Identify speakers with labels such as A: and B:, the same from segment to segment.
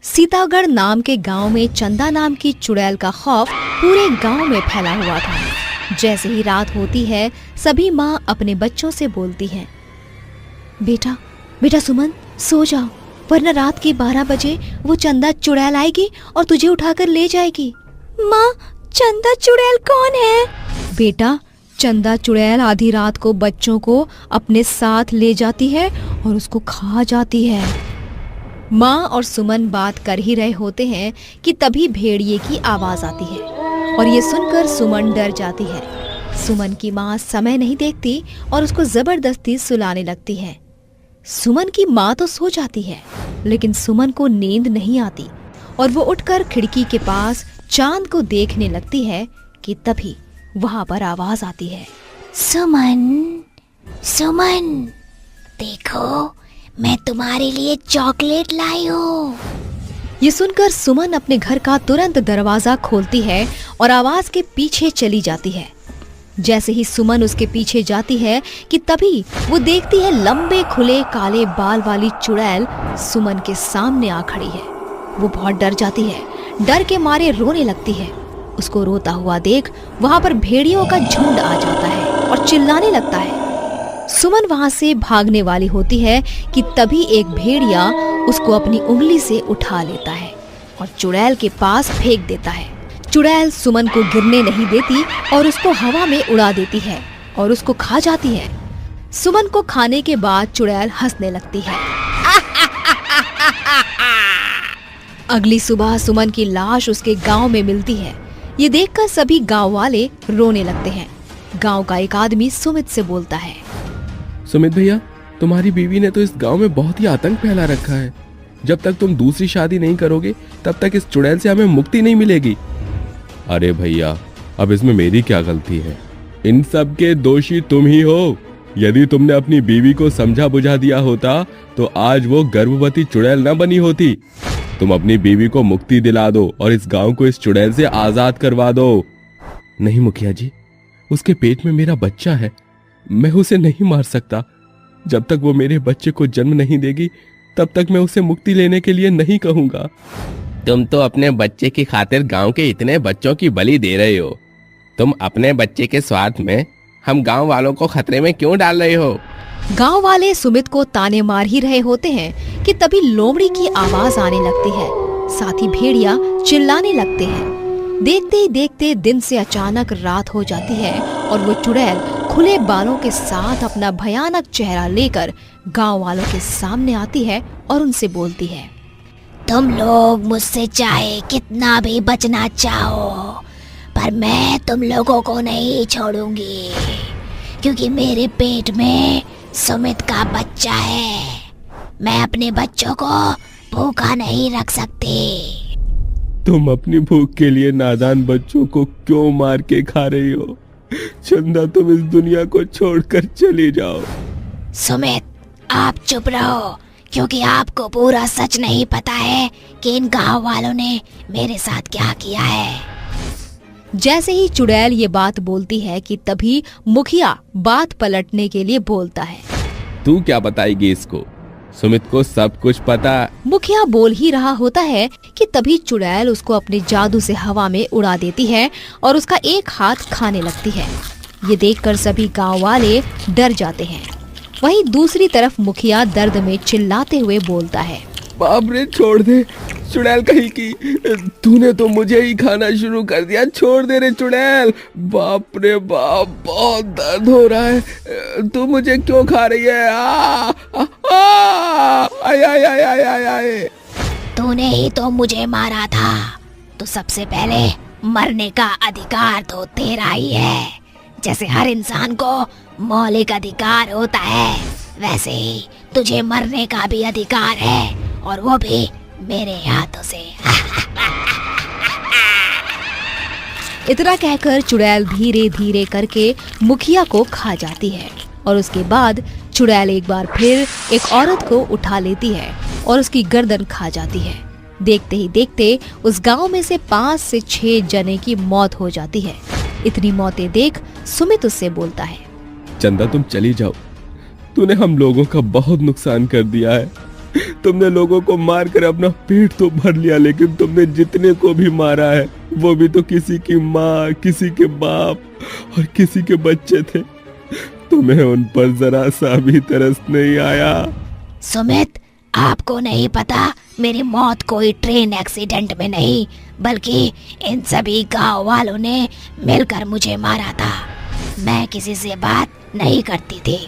A: सीतागढ़ नाम के गांव में चंदा नाम की चुड़ैल का खौफ पूरे गांव में फैला हुआ था। जैसे ही रात होती है, सभी माँ अपने बच्चों से बोलती हैं, बेटा बेटा सुमन, सो जाओ, वरना रात के 12 बजे वो चंदा चुड़ैल आएगी और तुझे उठाकर ले जाएगी। माँ, चंदा चुड़ैल कौन है? बेटा, चंदा चुड़ैल आधी रात को बच्चों को अपने साथ ले जाती है और उसको खा जाती है। माँ और सुमन बात कर ही रहे होते हैं कि तभी भेड़िए की आवाज आती है और ये सुनकर सुमन डर जाती है। सुमन की माँ समय नहीं देखती और उसको जबरदस्ती सुलाने लगती है। सुमन की माँ तो सो जाती है, लेकिन सुमन को नींद नहीं आती और वो उठकर खिड़की के पास चांद को देखने लगती है कि तभी वहां पर आवाज आती है,
B: सुमन, सुमन, देखो मैं तुम्हारे लिए चॉकलेट लाई हूँ।
A: ये सुनकर सुमन अपने घर का तुरंत दरवाजा खोलती है और आवाज के पीछे चली जाती है। जैसे ही सुमन उसके पीछे जाती है कि तभी वो देखती है लंबे खुले काले बाल वाली चुड़ैल सुमन के सामने आ खड़ी है। वो बहुत डर जाती है, डर के मारे रोने लगती है। उसको रोता हुआ देख वहां पर भेड़ियों का झुंड आ जाता है और चिल्लाने लगता है। सुमन वहां से भागने वाली होती है कि तभी एक भेड़िया उसको अपनी उंगली से उठा लेता है और चुड़ैल के पास फेंक देता है। चुड़ैल सुमन को गिरने नहीं देती और उसको हवा में उड़ा देती है और उसको खा जाती है। सुमन को खाने के बाद चुड़ैल हंसने लगती है। अगली सुबह सुमन की लाश उसके गांव में मिलती है। ये देखकर सभी गांव वाले रोने लगते हैं। गांव का एक आदमी सुमित से बोलता है,
C: सुमित भैया, तुम्हारी बीवी ने तो इस गांव में बहुत ही आतंक फैला रखा है। जब तक तुम दूसरी शादी नहीं करोगे तब तक इस चुड़ैल से हमें मुक्ति नहीं मिलेगी। अरे भैया, अब इसमें मेरी क्या गलती है? इन सब के दोषी तुम ही हो। यदि तुमने अपनी बीवी को समझा बुझा दिया होता तो आज वो गर्भवती चुड़ैल न बनी होती। तुम अपनी बीवी को मुक्ति दिला दो और इस गांव को इस चुड़ैल से आजाद करवा दो। नहीं मुखिया जी, उसके पेट में मेरा बच्चा है, मैं उसे नहीं मार सकता। जब तक वो मेरे बच्चे को जन्म नहीं देगी तब तक मैं उसे मुक्ति लेने के लिए नहीं कहूंगा।
D: तुम तो अपने बच्चे की खातिर गांव के इतने बच्चों की बलि दे रहे हो। तुम अपने बच्चे के स्वार्थ में हम गांव वालों को खतरे में क्यों डाल रहे हो?
A: गांव वाले सुमित को ताने मार ही रहे होते हैं कि तभी लोमड़ी की आवाज आने लगती है। साथ ही भेड़िया चिल्लाने लगते हैं। देखते ही देखते दिन से अचानक रात हो जाती है और वो चुड़ैल खुले बालों के साथ अपना भयानक चेहरा लेकर गांव वालों के सामने आती है और उनसे बोलती है,
B: तुम लोग मुझसे चाहे कितना भी बचना चाहो, पर मैं तुम लोगों को नहीं छोड़ूंगी, क्योंकि मेरे पेट में सुमित का बच्चा है। मैं अपने बच्चों को भूखा नहीं रख सकती।
C: तुम अपनी भूख के लिए नादान बच्चों को क्यों मार के खा रही हो? चंदा, तुम इस दुनिया को छोड़कर चली जाओ।
B: सुमित, आप चुप रहो, क्योंकि आपको पूरा सच नहीं पता है कि इन गांव वालों ने मेरे साथ क्या किया है।
A: जैसे ही चुड़ैल ये बात बोलती है कि तभी मुखिया बात पलटने के लिए बोलता है,
C: तू क्या बताएगी इसको? सुमित को सब कुछ पता।
A: मुखिया बोल ही रहा होता है कि तभी चुड़ैल उसको अपने जादू से हवा में उड़ा देती है और उसका एक हाथ खाने लगती है। ये देखकर सभी गांव वाले डर जाते हैं। वहीं दूसरी तरफ मुखिया दर्द में चिल्लाते हुए बोलता है,
C: बाप रे, छोड़ दे चुड़ैल कहीं की, तूने तो मुझे ही खाना शुरू कर दिया। छोड़ दे रे चुड़ैल। बाप रे बाप, बहुत दर्द हो रहा है। तू मुझे क्यों खा रही है? आय आय आय आय आय आय।
B: तूने ही तो मुझे मारा था, तो सबसे पहले मरने का अधिकार तो तेरा ही है। जैसे हर इंसान को मौलिक अधिकार होता है, वैसे ही तुझे मरने का भी अधिकार है, और वो भी मेरे हाथों से।
A: इतना कहकर चुड़ैल धीरे धीरे करके मुखिया को खा जाती है और उसके बाद चुड़ैल एक बार फिर एक औरत को उठा लेती है और उसकी गर्दन खा जाती है। देखते ही देखते उस गांव में से 5 से 6 जने की मौत हो जाती है। इतनी मौतें देख सुमित उससे बोलता है,
C: चंदा, तुम चली जाओ। तूने हम लोगों का बहुत नुकसान कर दिया है। तुमने लोगों को मार कर अपना पेट तो भर लिया, लेकिन तुमने जितने को भी मारा है वो भी तो किसी की माँ, किसी के बाप और किसी के बच्चे थे। तुम्हें उन पर जरा सा भी तरस नहीं आया?
B: सुमित, आपको नहीं पता, मेरी मौत कोई ट्रेन एक्सीडेंट में नहीं बल्कि इन सभी गांव वालों ने मिलकर मुझे मारा था। मैं किसी से बात नहीं करती थी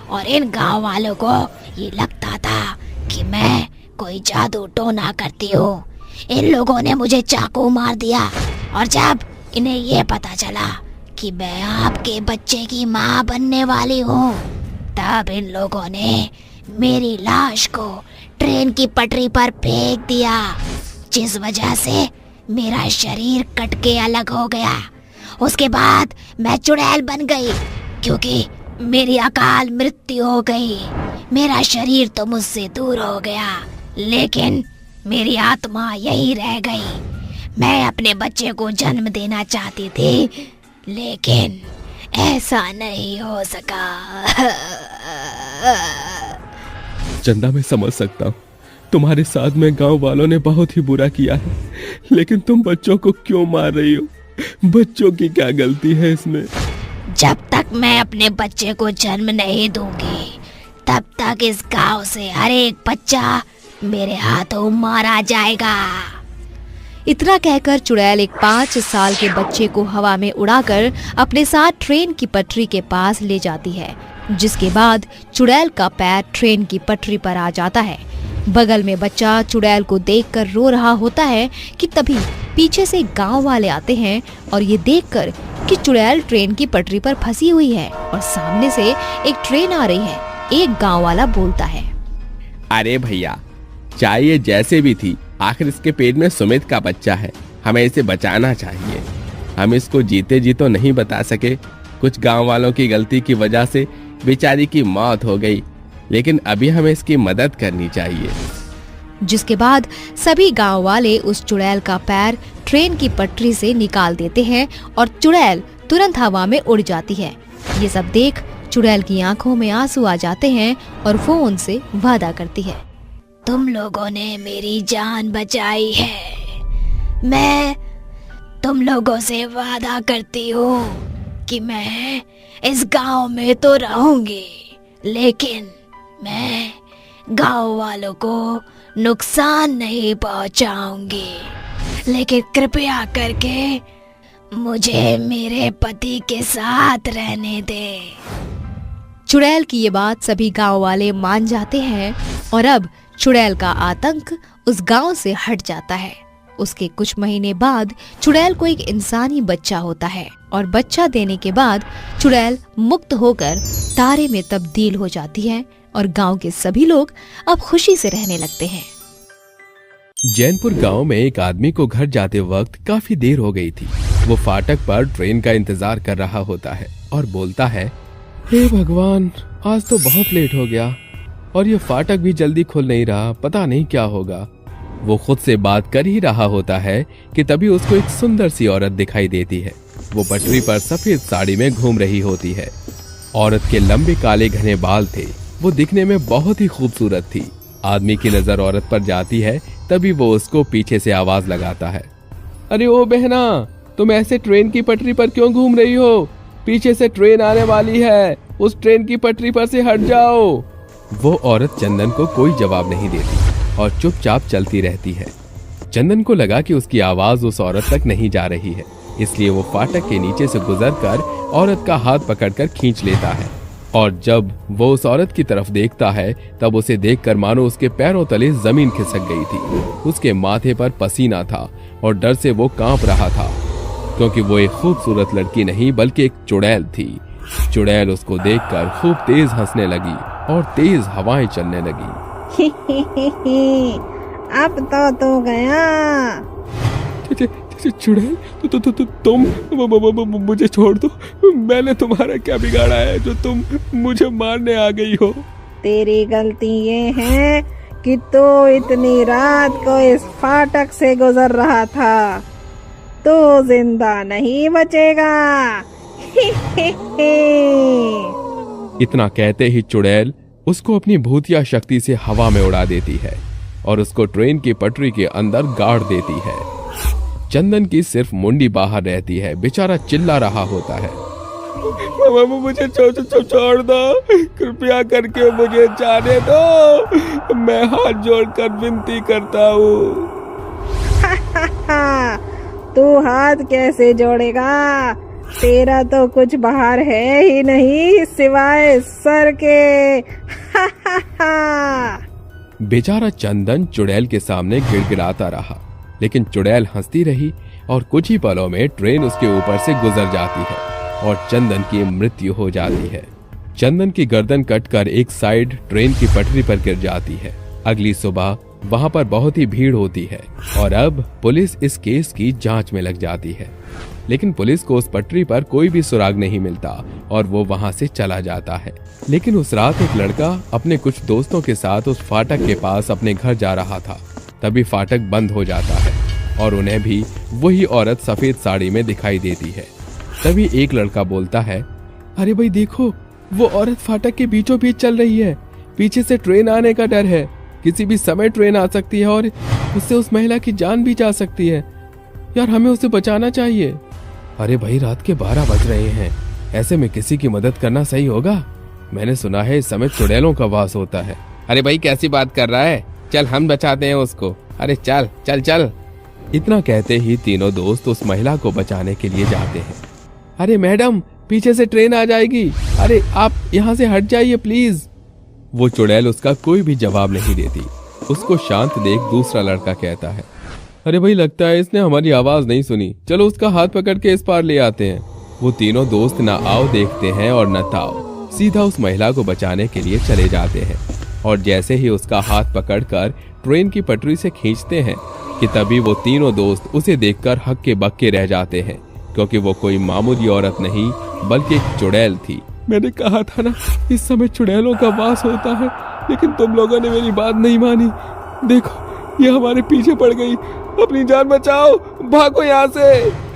B: और इन गांव वालों को ये लगता था कि मैं कोई जादू टोना करती हूँ। इन लोगों ने मुझे चाकू मार दिया और जब इन्हें ये पता चला कि मैं आपके बच्चे की माँ बनने वाली हूँ, तब इन लोगों ने मेरी लाश को ट्रेन की पटरी पर फेंक दिया, जिस वजह से मेरा शरीर कट के अलग हो गया। उसके बाद मैं चुड़ैल बन गई क्योंकि मेरी अकाल मृत्यु हो गई। मेरा शरीर तो मुझसे दूर हो गया, लेकिन मेरी आत्मा यही रह गई। मैं अपने बच्चे को जन्म देना चाहती थी, लेकिन ऐसा नहीं हो सका।
C: चंदा, मैं समझ सकता हूँ तुम्हारे साथ में गांव वालों ने बहुत ही बुरा किया है, लेकिन तुम बच्चों को क्यों मार रही हो? बच्चों की क्या गलती है इसमें?
B: जब तक मैं अपने बच्चे को जन्म नहीं दूंगी, तब तक इस गांव से हर एक बच्चा मेरे हाथों मारा जाएगा।
A: इतना कहकर चुड़ैल एक 5 साल के बच्चे को हवा में उड़ाकर अपने साथ ट्रेन की पटरी के पास ले जाती है, जिसके बाद चुड़ैल का पैर ट्रेन की पटरी पर आ जाता है। बगल में बच्चा चुड़ैल को देखकर रो रहा होता है कि तभी पीछे से गांव वाले आते हैं और ये देखकर कि चुड़ैल ट्रेन की पटरी पर फंसी हुई है और सामने से एक ट्रेन आ रही है, एक गांव वाला बोलता है,
D: अरे भैया, चाहिए जैसे भी थी, आखिर इसके पेट में सुमित का बच्चा है, हमें इसे बचाना चाहिए। हम इसको जीते जी तो नहीं बता सके, कुछ गांव वालों की गलती की वजह से बेचारी की मौत हो गई, लेकिन अभी हमें इसकी मदद करनी चाहिए।
A: जिसके बाद सभी गांव वाले उस चुड़ैल का पैर ट्रेन की पटरी से निकाल देते हैं और चुड़ैल तुरंत हवा में उड़ जाती है। ये सब देख चुड़ैल की आंखों में आंसू आ जाते हैं और वो उनसे वादा करती है,
B: तुम लोगों ने मेरी जान बचाई है। मैं तुम लोगों से वादा करती हूँ कि मैं इस गांव में तो रहूंगी, लेकिन मैं गांव वालों को नुकसान नहीं पहुंचाऊंगी। लेकिन कृपया करके मुझे मेरे पति के साथ रहने दे।
A: चुड़ैल की ये बात सभी गांव वाले मान जाते हैं और अब चुड़ैल का आतंक उस गांव से हट जाता है। उसके कुछ महीने बाद चुड़ैल को एक इंसानी बच्चा होता है और बच्चा देने के बाद चुड़ैल मुक्त होकर तारे में तब्दील हो जाती है और गांव के सभी लोग अब खुशी से रहने लगते हैं।
C: जैनपुर गांव में एक आदमी को घर जाते वक्त काफी देर हो गई थी। वो फाटक पर ट्रेन का इंतजार कर रहा होता है और बोलता है, हे भगवान, आज तो बहुत लेट हो गया और ये फाटक भी जल्दी खुल नहीं रहा, पता नहीं क्या होगा। वो खुद से बात कर ही रहा होता है कि तभी उसको एक सुंदर सी औरत दिखाई देती है। वो पटरी पर सफेद साड़ी में घूम रही होती है। औरत के लंबे काले घने बाल थे। वो दिखने में बहुत ही खूबसूरत थी। आदमी की नजर औरत पर जाती है, तभी वो उसको पीछे से आवाज लगाता है, अरे ओ बहना, तुम ऐसे ट्रेन की पटरी पर क्यों घूम रही हो? पीछे से ट्रेन आने वाली है, उस ट्रेन की पटरी पर से हट जाओ। वो औरत चंदन को कोई जवाब नहीं देती और चुपचाप चलती रहती है। चंदन को लगा कि उसकी आवाज उस औरत तक नहीं जा रही है, इसलिए वो फाटक के नीचे से गुजरकर औरत का हाथ पकड़कर खींच लेता है। और जब वो उस औरत की तरफ देखता है, तब उसे देखकर मानो उसके पैरों तले जमीन खिसक गई थी। उसके माथे पर पसीना था और डर से वो कांप रहा था, क्योंकि वो एक खूबसूरत लड़की नहीं बल्कि एक चुड़ैल थी। चुड़ैल उसको देखकर खूब तेज हंसने लगी और तेज हवाएं चलने लगी।
E: अब तो गया।
C: चुड़ैल, तुम मुझे छोड़ दो। मैंने तुम्हारा क्या बिगाड़ा है जो तुम मुझे मारने आ गई हो?
E: तेरी गलती ये है कि तू इतनी रात को इस फाटक से गुजर रहा था। तू जिंदा नहीं बचेगा।
C: इतना कहते ही चुड़ैल उसको अपनी भूतिया शक्ति से हवा में उड़ा देती है।
D: और उसको ट्रेन की पटरी के अंदर गाड़ देती है। चंदन की सिर्फ मुंडी बाहर रहती है। बेचारा चिल्ला रहा होता है, मुझे छोड़ दो, कृपया करके मुझे जाने दो, मैं हाथ जोड़कर विनती करता हूँ।
E: तू हाथ कैसे जोड़ेगा? तेरा तो कुछ बाहर है ही नहीं सिवाय सर के।
D: बेचारा चंदन चुड़ैल के सामने गिड़गिड़ाता रहा, लेकिन चुड़ैल हंसती रही और कुछ ही पलों में ट्रेन उसके ऊपर से गुजर जाती है और चंदन की मृत्यु हो जाती है। चंदन की गर्दन कटकर एक साइड ट्रेन की पटरी पर गिर जाती है। अगली सुबह वहां पर बहुत ही भीड़ होती है और अब पुलिस इस केस की जांच में लग जाती है, लेकिन पुलिस को उस पटरी पर कोई भी सुराग नहीं मिलता और वो वहां से चला जाता है। लेकिन उस रात एक लड़का अपने कुछ दोस्तों के साथ उस फाटक के पास अपने घर जा रहा था। तभी फाटक बंद हो जाता है और उन्हें भी वही औरत सफेद साड़ी में दिखाई देती है। तभी एक लड़का बोलता है, अरे भाई देखो, वो औरत फाटक के बीचों बीच चल रही है। पीछे से ट्रेन आने का डर है, किसी भी समय ट्रेन आ सकती है और उससे उस महिला की जान भी जा सकती है। यार हमें उसे बचाना चाहिए। अरे भाई रात के 12 बज रहे हैं, ऐसे में किसी की मदद करना सही होगा? मैंने सुना है इस समय चुड़ैलों का वास होता है। अरे भाई कैसी बात कर रहा है, चल हम बचाते हैं उसको। अरे चल चल चल। इतना कहते ही तीनों दोस्त उस महिला को बचाने के लिए जाते हैं। अरे मैडम पीछे से ट्रेन आ जाएगी, अरे आप यहाँ से हट जाइए प्लीज। वो चुड़ैल उसका कोई भी जवाब नहीं देती। उसको शांत देख दूसरा लड़का कहता है, अरे भाई लगता है इसने हमारी आवाज नहीं सुनी, चलो उसका हाथ पकड़ के इस पार ले आते हैं। वो तीनों दोस्त न आओ देखते हैं और न ताओ, सीधा उस महिला को बचाने के लिए चले जाते हैं। और जैसे ही उसका हाथ पकड़कर ट्रेन की पटरी से खींचते हैं कि तभी वो तीनों दोस्त उसे देखकर हक्के बक्के रह जाते हैं, क्योंकि वो कोई मामूली औरत नहीं बल्कि एक चुड़ैल थी। मैंने कहा था ना इस समय चुड़ैलों का वास होता है, लेकिन तुम लोगों ने मेरी बात नहीं मानी। देखो ये हमारे पीछे पड़ गई, अपनी जान बचाओ, भागो यहाँ से।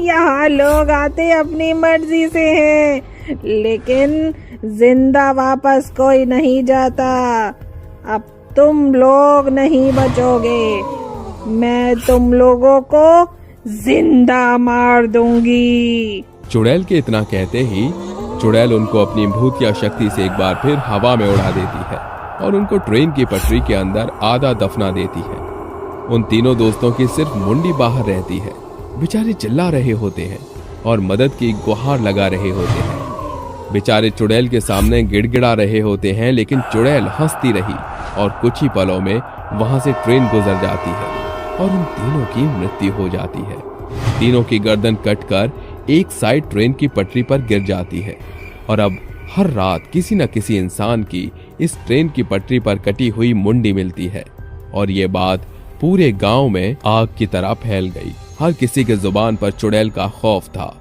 E: यहाँ लोग आते अपनी मर्जी से हैं, लेकिन जिंदा वापस कोई नहीं जाता। अब तुम लोग नहीं बचोगे, मैं तुम लोगों को जिंदा मार दूंगी।
D: चुड़ैल के इतना कहते ही चुड़ैल उनको अपनी भूतिया शक्ति से एक बार फिर हवा में उड़ा देती है और उनको ट्रेन की पटरी के अंदर आधा दफना देती है। उन तीनों दोस्तों की सिर्फ मुंडी बाहर रहती है। बेचारे चिल्ला रहे होते हैं और मदद की गुहार लगा रहे होते हैं। बेचारे चुड़ैल के सामने गिड़गिड़ा रहे होते हैं, लेकिन चुड़ैल हंसती रही और कुछ ही पलों में वहां से ट्रेन गुजर जाती है और उन तीनों की मृत्यु हो जाती है। तीनों की गर्दन कटकर एक साइड ट्रेन की पटरी पर गिर जाती है और अब हर रात किसी न किसी इंसान की इस ट्रेन की पटरी पर कटी हुई मुंडी मिलती है और ये बात पूरे गांव में आग की तरह फैल गई। हर किसी के जुबान पर चुड़ैल का खौफ था।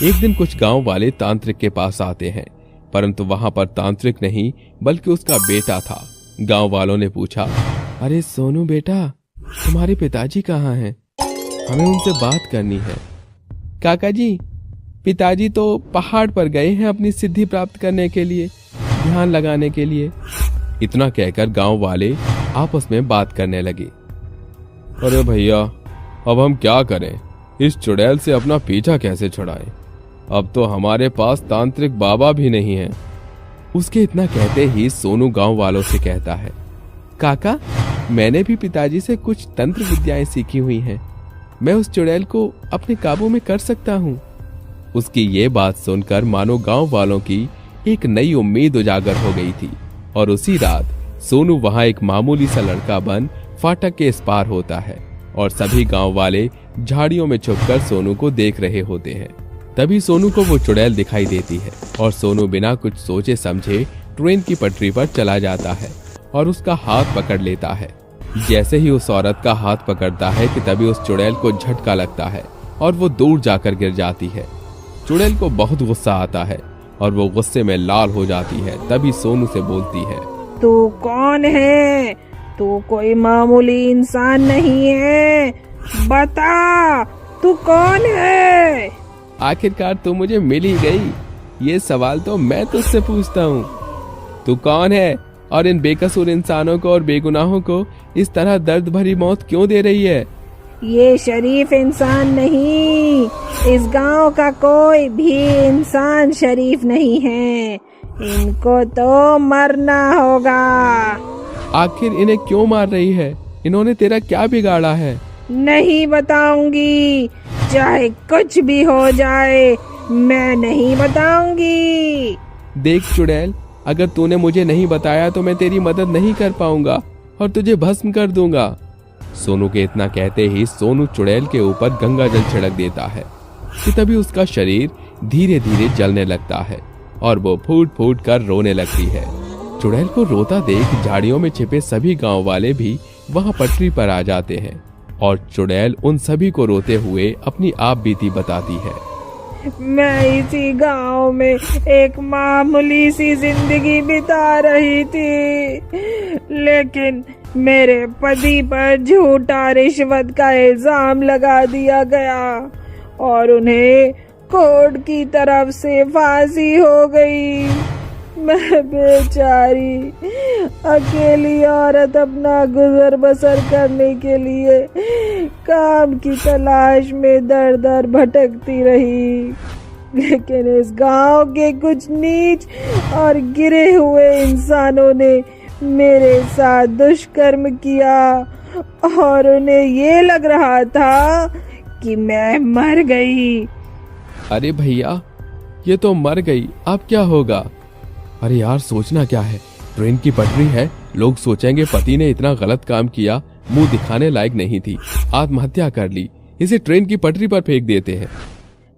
D: एक दिन कुछ गांव वाले तांत्रिक के पास आते हैं, परंतु वहां पर तांत्रिक नहीं बल्कि उसका बेटा था। गांव वालों ने पूछा, अरे सोनू बेटा, तुम्हारे पिताजी कहाँ हैं? हमें उनसे बात करनी है। काका जी, पिताजी तो पहाड़ पर गए हैं अपनी सिद्धि प्राप्त करने के लिए, ध्यान लगाने के लिए। इतना कहकर गांव वाले आपस में बात करने लगे। अरे भैया, अब हम क्या करें? इस चुड़ैल से अपना पीछा कैसे छुड़ाएं? अब तो हमारे पास तांत्रिक बाबा भी नहीं है। उसके इतना कहते ही सोनू गांव वालों से कहता है, काका, मैंने भी पिताजी से कुछ तंत्र विद्याएं सीखी हुई हैं। मैं उस चुड़ैल को अपने काबू में कर सकता हूँ। उसकी ये बात सुनकर मानो गांव वालों की एक नई उम्मीद उजागर हो गई थी और उसी रात सोनू वहां एक मामूली सा लड़का बन फाटक के इस पार होता है और सभी गांव वाले झाड़ियों में छुपकर सोनू को देख रहे होते हैं। तभी सोनू को वो चुड़ैल दिखाई देती है और सोनू बिना कुछ सोचे समझे ट्रेन की पटरी पर चला जाता है और उसका हाथ पकड़ लेता है। जैसे ही उस औरत का हाथ पकड़ता है कि तभी उस चुड़ैल को झटका लगता है और वो दूर जाकर गिर जाती है। चुड़ैल को बहुत गुस्सा आता है और वो गुस्से में लाल हो जाती है। तभी सोनू से बोलती है,
E: तू कौन है? तू कोई मामूली इंसान नहीं है, बता तू कौन है?
D: आखिरकार तू मुझे मिल ही गई। ये सवाल तो मैं तुझसे पूछता हूँ, तू कौन है?
C: और इन बेकसूर इंसानों को और बेगुनाहों को इस तरह दर्द भरी मौत क्यों दे रही है?
E: ये शरीफ इंसान नहीं, इस गांव का कोई भी इंसान शरीफ नहीं है। इनको तो मरना होगा।
C: आखिर इन्हें क्यों मार रही है? इन्होंने तेरा क्या बिगाड़ा है?
E: नहीं बताऊंगी, चाहे कुछ भी हो जाए, मैं नहीं बताऊंगी।
C: देख चुड़ैल, अगर तूने मुझे नहीं बताया तो मैं तेरी मदद नहीं कर पाऊंगा और तुझे भस्म कर दूंगा। सोनू के इतना कहते ही सोनू चुड़ैल के ऊपर गंगा जल छिड़क देता है कि तभी उसका शरीर धीरे धीरे जलने लगता है और वो फूट फूट कर रोने लगती है। चुड़ैल को रोता देख झाड़ियों में छिपे सभी गांव वाले भी वहां पटरी पर आ जाते हैं और चुड़ैल उन सभी को रोते हुए अपनी आप बीती बताती है।
E: मैं इसी गांव में एक मामूली सी जिंदगी बिता रही थी, लेकिन मेरे पति पर झूठा रिश्वत का इल्जाम लगा दिया गया और उन्हें कोर्ट की तरफ से फांसी हो गई। मैं बेचारी अकेली औरत अपना गुजर बसर करने के लिए काम की तलाश में दर दर भटकती रही, लेकिन इस गांव के कुछ नीच और गिरे हुए इंसानों ने मेरे साथ दुष्कर्म किया और उन्हें ये लग रहा था कि मैं मर गई।
C: अरे भैया, ये तो मर गई, अब क्या होगा? अरे यार, सोचना क्या है, ट्रेन की पटरी है, लोग सोचेंगे पति ने इतना गलत काम किया, मुंह दिखाने लायक नहीं थी, आत्महत्या कर ली, इसे ट्रेन की पटरी पर फेंक देते हैं।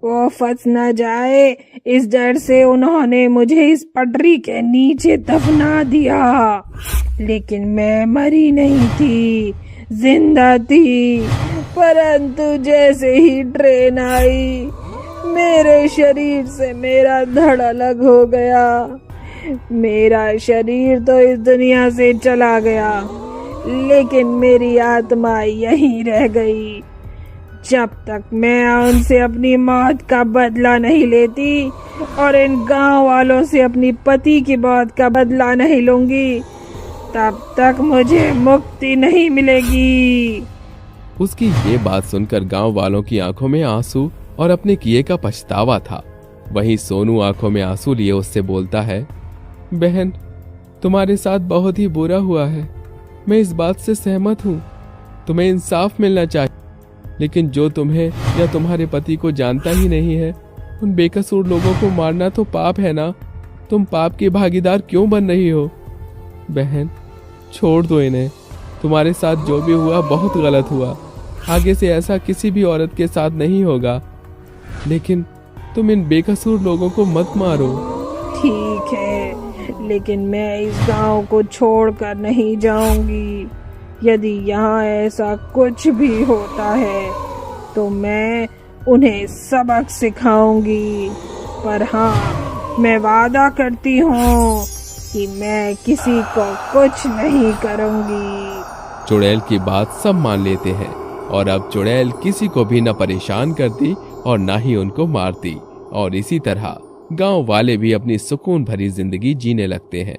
E: वो फंस न जाए, इस डर से उन्होंने मुझे इस पटरी के नीचे दफना दिया, लेकिन मैं मरी नहीं थी, जिंदा थी। परंतु जैसे ही ट्रेन आई, मेरे शरीर से मेरा धड़ अलग हो गया। मेरा शरीर तो इस दुनिया से चला गया, लेकिन मेरी आत्मा यहीं रह गई। जब तक मैं उनसे अपनी मौत का बदला नहीं लेती और इन गांव वालों से अपनी पति की मौत का बदला नहीं लूंगी, तब तक मुझे मुक्ति नहीं मिलेगी।
C: उसकी ये बात सुनकर गांव वालों की आंखों में आंसू और अपने किए का पछतावा था। वहीं सोनू आंखों में आंसू लिए उससे बोलता है, बहन, तुम्हारे साथ बहुत ही बुरा हुआ है, मैं इस बात से सहमत हूँ, तुम्हें इंसाफ मिलना चाहिए, लेकिन जो तुम्हें या तुम्हारे पति को जानता ही नहीं है, उन बेकसूर लोगों को मारना तो पाप है ना। तुम पाप की भागीदार क्यों बन रही हो? बहन, छोड़ दो इन्हें, तुम्हारे साथ जो भी हुआ बहुत गलत हुआ, आगे से ऐसा किसी भी औरत के साथ नहीं होगा, लेकिन तुम इन बेकसूर लोगों को मत मारो।
E: ठीक है, लेकिन मैं इस गांव को छोड़कर नहीं जाऊंगी। यदि यहाँ ऐसा कुछ भी होता है तो मैं उन्हें सबक सिखाऊंगी, पर हाँ, मैं वादा करती हूँ कि मैं किसी को कुछ नहीं करूंगी।
C: चुड़ैल की बात सब मान लेते हैं और अब चुड़ैल किसी को भी न परेशान करती और ना ही उनको मारती, और इसी तरह गांव वाले भी अपनी सुकून भरी जिंदगी जीने लगते हैं।